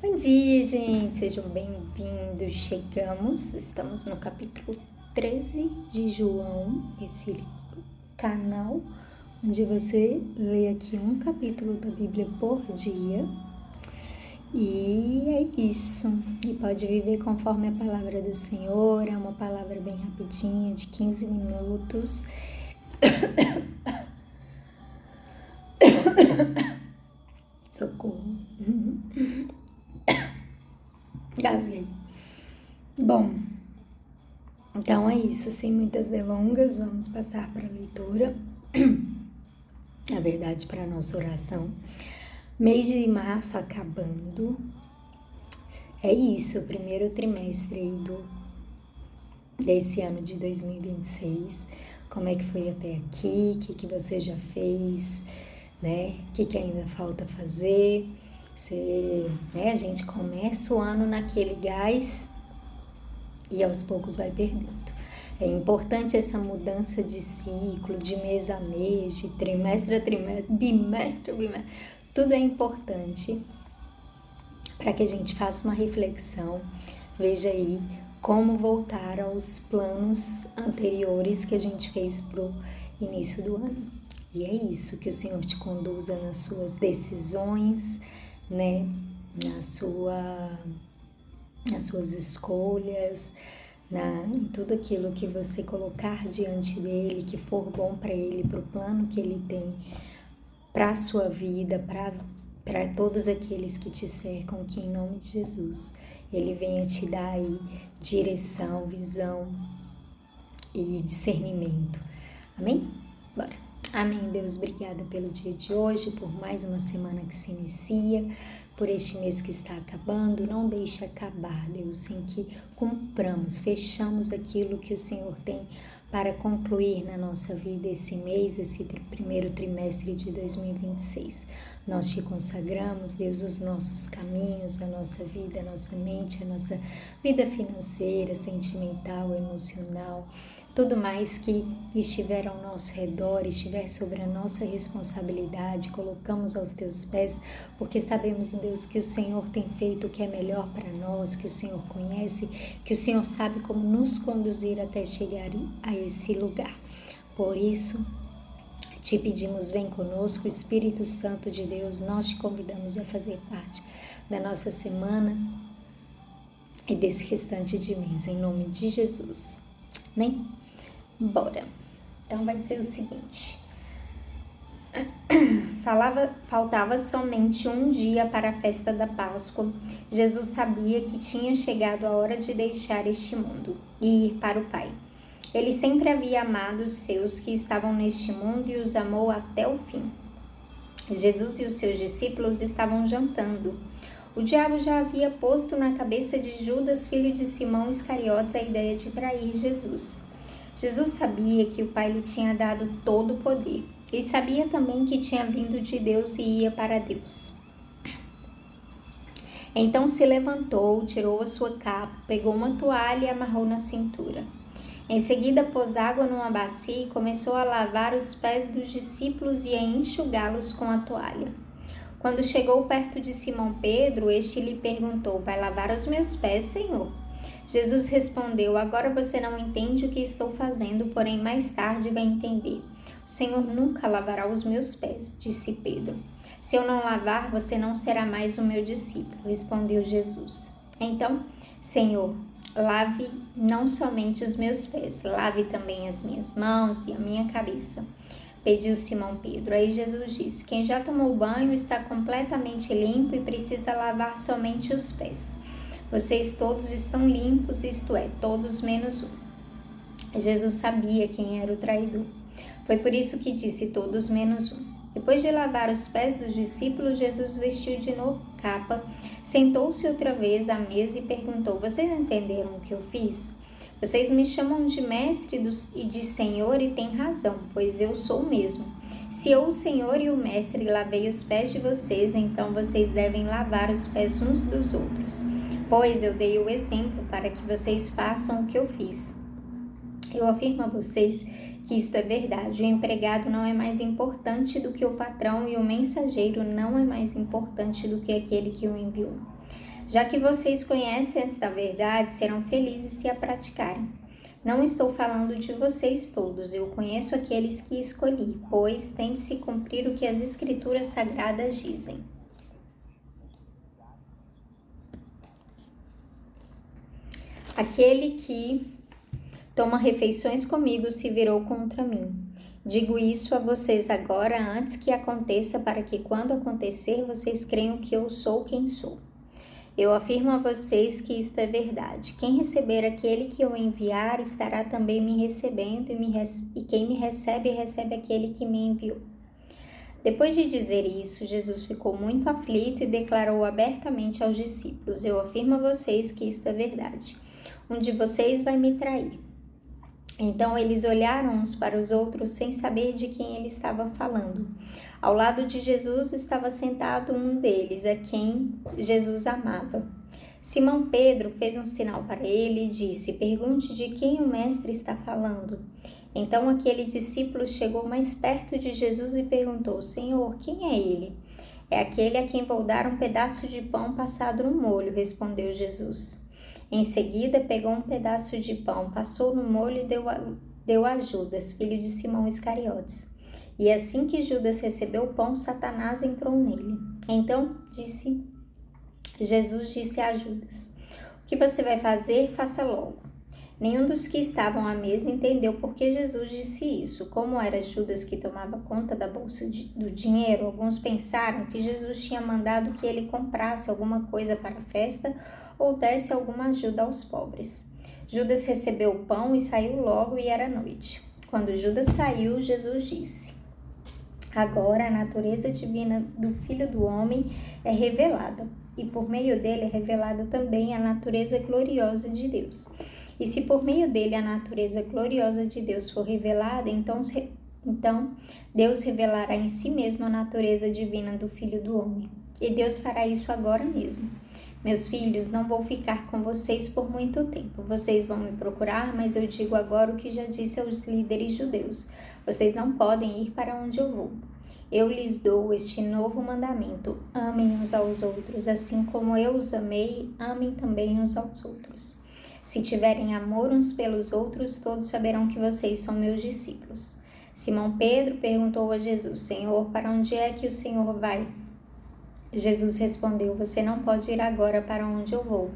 Bom dia, gente! Sejam bem-vindos. Estamos no capítulo 13 de João, esse canal onde você lê aqui um capítulo da Bíblia por dia. E é isso. E pode viver conforme a palavra do Senhor. É uma palavra bem rapidinha, de 15 minutos. Socorro. Gasguei. Bom, então é isso, sem muitas delongas, vamos passar para a leitura, na verdade para a nossa oração. Mês de março acabando, é isso, o primeiro trimestre aí desse ano de 2026, como é que foi até aqui, o que você já fez, né, o que ainda falta fazer. A gente começa o ano naquele gás e aos poucos vai perdendo. É importante essa mudança de ciclo, de mês a mês, de trimestre a trimestre, bimestre a bimestre. Tudo é importante para que a gente faça uma reflexão, veja aí como voltar aos planos anteriores que a gente fez pro início do ano. E é isso, que o Senhor te conduza nas suas decisões, né, nas suas escolhas, em tudo aquilo que você colocar diante dele, que for bom para ele, para o plano que ele tem para a sua vida, para todos aqueles que te cercam, que em nome de Jesus ele venha te dar aí direção, visão e discernimento. Amém? Bora! Amém, Deus, obrigada pelo dia de hoje, por mais uma semana que se inicia, por este mês que está acabando. Não deixe acabar, Deus, sem que cumpramos, fechamos aquilo que o Senhor tem para concluir na nossa vida esse mês, esse primeiro trimestre de 2026. Nós te consagramos, Deus, os nossos caminhos, a nossa vida, a nossa mente, a nossa vida financeira, sentimental, emocional, tudo mais que estiver ao nosso redor, estiver sobre a nossa responsabilidade, colocamos aos teus pés, porque sabemos, Deus, que o Senhor tem feito o que é melhor para nós, que o Senhor conhece, que o Senhor sabe como nos conduzir até chegar a esse lugar. Por isso, te pedimos, vem conosco, Espírito Santo de Deus, nós te convidamos a fazer parte da nossa semana e desse restante de mês, em nome de Jesus. Amém? Bora. Então vai dizer o seguinte: faltava somente um dia para a festa da Páscoa. Jesus sabia que tinha chegado a hora de deixar este mundo e ir para o Pai. Ele sempre havia amado os seus que estavam neste mundo e os amou até o fim. Jesus e os seus discípulos estavam jantando. O diabo já havia posto na cabeça de Judas, filho de Simão Iscariotes, a ideia de trair Jesus. Jesus sabia que o Pai lhe tinha dado todo o poder. Ele sabia também que tinha vindo de Deus e ia para Deus. Então se levantou, tirou a sua capa, pegou uma toalha e amarrou na cintura. Em seguida pôs água numa bacia e começou a lavar os pés dos discípulos e a enxugá-los com a toalha. Quando chegou perto de Simão Pedro, este lhe perguntou: vai lavar os meus pés, Senhor? Jesus respondeu: agora você não entende o que estou fazendo, porém mais tarde vai entender. O Senhor nunca lavará os meus pés, disse Pedro. Se eu não lavar, você não será mais o meu discípulo, respondeu Jesus. Então, Senhor, lave não somente os meus pés, lave também as minhas mãos e a minha cabeça, pediu Simão Pedro. Aí Jesus disse: quem já tomou banho está completamente limpo e precisa lavar somente os pés. Vocês todos estão limpos, isto é, todos menos um. Jesus sabia quem era o traidor. Foi por isso que disse todos menos um. Depois de lavar os pés dos discípulos, Jesus vestiu de novo capa, sentou-se outra vez à mesa e perguntou: vocês entenderam o que eu fiz? Vocês me chamam de mestre e de senhor e têm razão, pois eu sou o mesmo. Se eu, o senhor e o mestre, lavei os pés de vocês, então vocês devem lavar os pés uns dos outros. Pois eu dei o exemplo para que vocês façam o que eu fiz. Eu afirmo a vocês que isto é verdade. O empregado não é mais importante do que o patrão e o mensageiro não é mais importante do que aquele que o enviou. Já que vocês conhecem esta verdade, serão felizes se a praticarem. Não estou falando de vocês todos, eu conheço aqueles que escolhi, pois tem de se cumprir o que as Escrituras Sagradas dizem. Aquele que toma refeições comigo se virou contra mim. Digo isso a vocês agora, antes que aconteça, para que quando acontecer, vocês creiam que eu sou quem sou. Eu afirmo a vocês que isto é verdade. Quem receber aquele que eu enviar, estará também me recebendo, e quem me recebe, recebe aquele que me enviou. Depois de dizer isso, Jesus ficou muito aflito e declarou abertamente aos discípulos: Eu afirmo a vocês que isto é verdade. Um de vocês vai me trair. Então eles olharam uns para os outros sem saber de quem ele estava falando. Ao lado de Jesus estava sentado um deles, a quem Jesus amava. Simão Pedro fez um sinal para ele e disse: Pergunte de quem o mestre está falando. Então aquele discípulo chegou mais perto de Jesus e perguntou: Senhor, quem é ele? É aquele a quem vou dar um pedaço de pão passado no molho, respondeu Jesus. Em seguida, pegou um pedaço de pão, passou no molho e deu a Judas, filho de Simão Iscariotes. E assim que Judas recebeu o pão, Satanás entrou nele. Então Jesus disse a Judas: O que você vai fazer, faça logo. Nenhum dos que estavam à mesa entendeu por que Jesus disse isso. Como era Judas que tomava conta da bolsa do dinheiro, alguns pensaram que Jesus tinha mandado que ele comprasse alguma coisa para a festa ou desse alguma ajuda aos pobres. Judas recebeu o pão e saiu logo, e era noite. Quando Judas saiu, Jesus disse: Agora a natureza divina do Filho do Homem é revelada, e por meio dele é revelada também a natureza gloriosa de Deus. E se por meio dele a natureza gloriosa de Deus for revelada, então Deus revelará em si mesmo a natureza divina do Filho do Homem. E Deus fará isso agora mesmo. Meus filhos, não vou ficar com vocês por muito tempo. Vocês vão me procurar, mas eu digo agora o que já disse aos líderes judeus. Vocês não podem ir para onde eu vou. Eu lhes dou este novo mandamento: amem uns aos outros, assim como eu os amei, amem também uns aos outros. Se tiverem amor uns pelos outros, todos saberão que vocês são meus discípulos. Simão Pedro perguntou a Jesus: Senhor, para onde é que o Senhor vai? Jesus respondeu: Você não pode ir agora para onde eu vou.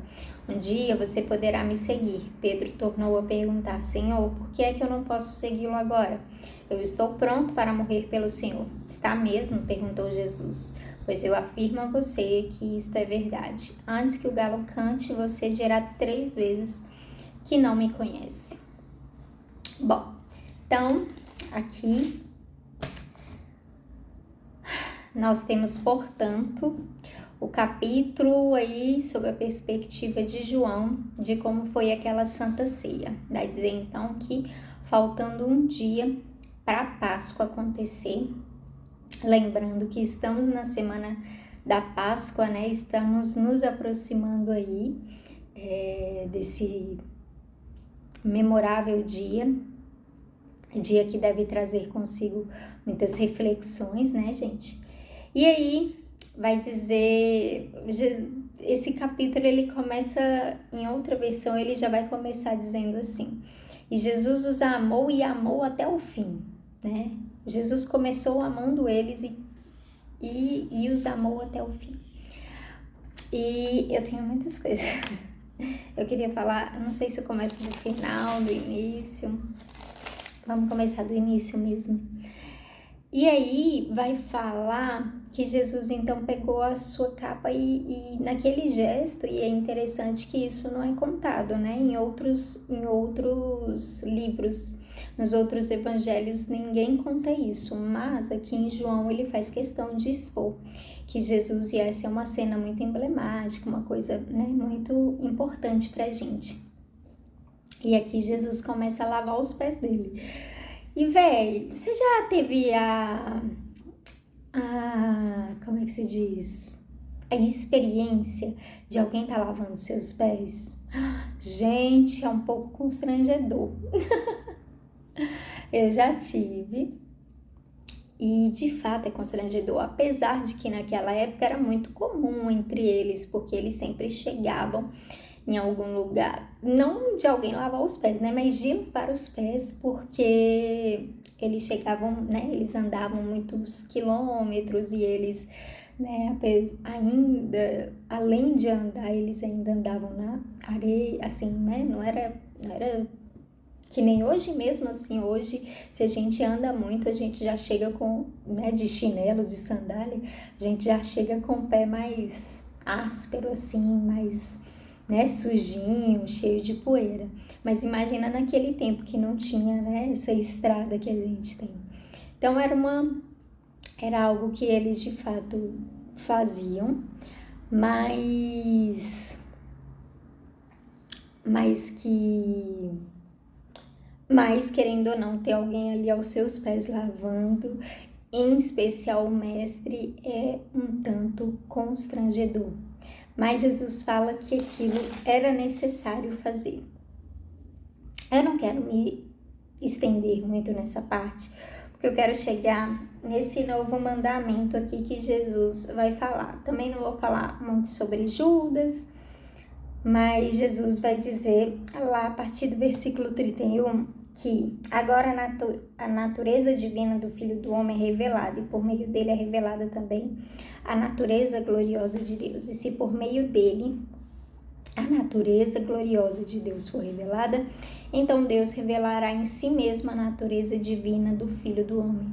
Um dia você poderá me seguir. Pedro tornou a perguntar: Senhor, por que é que eu não posso segui-lo agora? Eu estou pronto para morrer pelo Senhor. Está mesmo? Perguntou Jesus. Pois eu afirmo a você que isto é verdade. Antes que o galo cante, você dirá 3 vezes que não me conhece. Bom, então aqui nós temos, portanto, o capítulo aí sob a perspectiva de João, de como foi aquela Santa Ceia. Vai dizer então que faltando um dia para a Páscoa acontecer, lembrando que estamos na semana da Páscoa, né? Estamos nos aproximando aí desse memorável dia que deve trazer consigo muitas reflexões, né, gente? E aí vai dizer, esse capítulo ele começa, em outra versão ele já vai começar dizendo assim: e Jesus os amou e amou até o fim, né? Jesus começou amando eles e os amou até o fim. E eu tenho muitas coisas. Eu queria falar, eu não sei se eu começo do final, do início. Vamos começar do início mesmo. E aí vai falar que Jesus então pegou a sua capa e naquele gesto, e é interessante que isso não é contado, né? Em outros livros, nos outros evangelhos ninguém conta isso, mas aqui em João ele faz questão de expor que Jesus, e essa é uma cena muito emblemática, uma coisa, né, muito importante pra gente. E aqui Jesus começa a lavar os pés dele. E, véi, você já teve como é que se diz? A experiência de alguém tá lavando seus pés? Gente, é um pouco constrangedor. Eu já tive. E de fato é constrangedor, apesar de que naquela época era muito comum entre eles, porque eles sempre chegavam em algum lugar, não de alguém lavar os pés, né, mas de lavar os pés, porque eles chegavam, né, eles andavam muitos quilômetros e eles, né, ainda, além de andar, eles ainda andavam na areia, assim, né, não era que nem hoje mesmo, assim, hoje, se a gente anda muito, a gente já chega com, né, de chinelo, de sandália, a gente já chega com o pé mais áspero, assim, mais, né, sujinho, cheio de poeira. Mas imagina naquele tempo que não tinha, né, essa estrada que a gente tem. Então era algo que eles de fato faziam, mas querendo ou não, ter alguém ali aos seus pés lavando, em especial o mestre, é um tanto constrangedor. Mas Jesus fala que aquilo era necessário fazer. Eu não quero me estender muito nessa parte, porque eu quero chegar nesse novo mandamento aqui que Jesus vai falar. Também não vou falar muito sobre Judas, mas Jesus vai dizer lá a partir do versículo 31 que agora a natureza divina do Filho do Homem é revelada, e por meio dele é revelada também a natureza gloriosa de Deus. E se por meio dele a natureza gloriosa de Deus for revelada, então Deus revelará em si mesmo a natureza divina do Filho do Homem.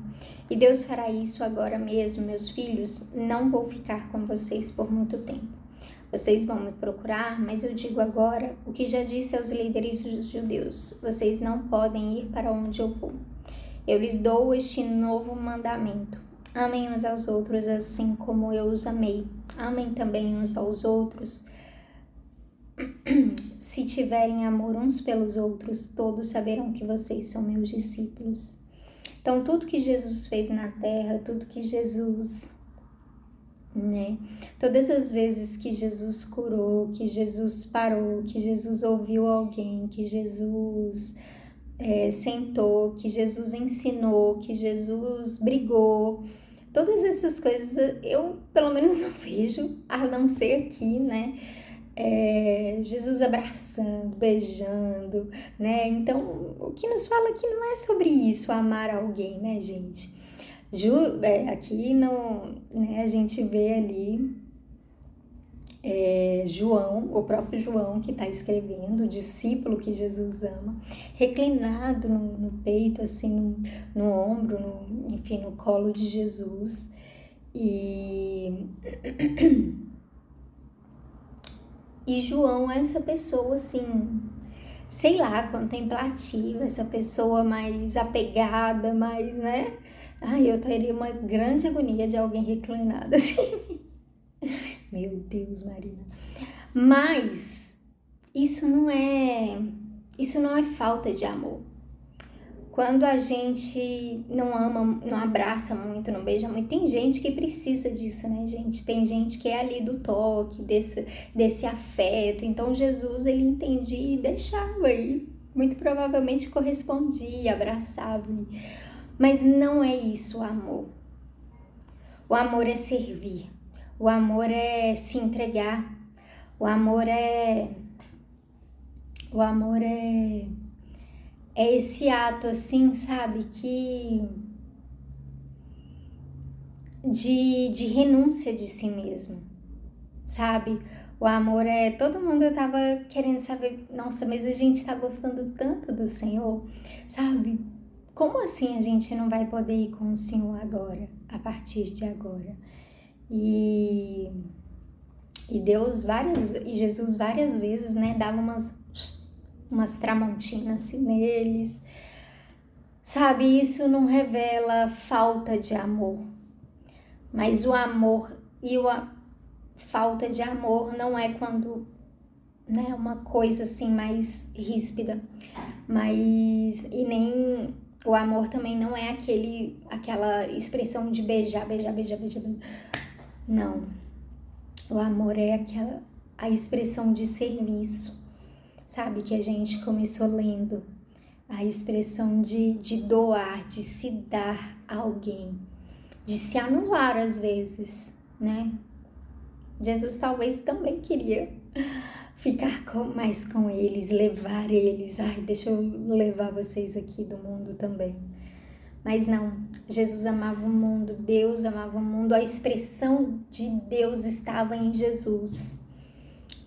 E Deus fará isso agora mesmo, meus filhos. Não vou ficar com vocês por muito tempo. Vocês vão me procurar, mas eu digo agora o que já disse aos líderes judeus: vocês não podem ir para onde eu vou. Eu lhes dou este novo mandamento: amem uns aos outros assim como eu os amei. Amem também uns aos outros. Se tiverem amor uns pelos outros, todos saberão que vocês são meus discípulos. Então, tudo que Jesus fez na terra, tudo que Jesus, né? Todas as vezes que Jesus curou, que Jesus parou, que Jesus ouviu alguém, que Jesus sentou, que Jesus ensinou, que Jesus brigou, todas essas coisas eu pelo menos não vejo, a não ser aqui, né? Jesus abraçando, beijando, né? Então, o que nos fala aqui não é sobre isso, amar alguém, né, gente? Aqui né, a gente vê ali João, o próprio João que está escrevendo, o discípulo que Jesus ama, reclinado no peito, assim, no ombro, enfim, no colo de Jesus. E João é essa pessoa, assim, sei lá, contemplativa, essa pessoa mais apegada, mais, né? Ai, eu teria uma grande agonia de alguém reclinado assim. Meu Deus, Marina. Mas isso não é falta de amor. Quando a gente não ama, não abraça muito, não beija muito, tem gente que precisa disso, né, gente? Tem gente que é ali do toque, desse afeto. Então, Jesus, ele entendia e deixava, e muito provavelmente correspondia, abraçava. Mas não é isso o amor. O amor é servir. O amor é se entregar. O amor é esse ato, assim, sabe, que de renúncia de si mesmo, sabe? O amor todo mundo tava querendo saber, nossa, mas a gente tá gostando tanto do Senhor, sabe? Como assim a gente não vai poder ir com o Senhor agora, a partir de agora? E Jesus várias vezes, né, dava umas tramontinas assim neles, sabe? Isso não revela falta de amor, mas o amor e a falta de amor não é quando, né, uma coisa assim mais ríspida, e nem o amor também não é aquela expressão de beijar, não. O amor é a expressão de serviço, sabe, que a gente começou lendo, a expressão de doar, de se dar a alguém, de se anular às vezes, né? Jesus talvez também queria ficar mais com eles, levar eles. Ai, deixa eu levar vocês aqui do mundo também. Mas não, Jesus amava o mundo, Deus amava o mundo, a expressão de Deus estava em Jesus,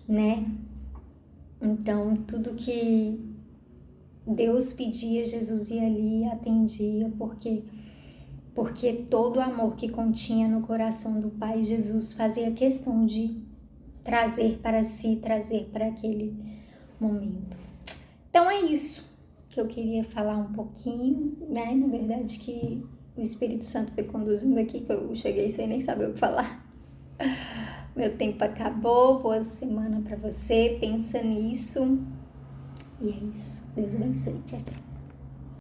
né? Então, tudo que Deus pedia, Jesus ia ali e atendia, porque todo o amor que continha no coração do Pai, Jesus fazia questão de trazer para si, trazer para aquele momento. Então é isso que eu queria falar um pouquinho, né? Na verdade que o Espírito Santo foi conduzindo aqui, que eu cheguei sem nem saber o que falar. Meu tempo acabou, boa semana para você, pensa nisso. E é isso, Deus abençoe, tchau, tchau.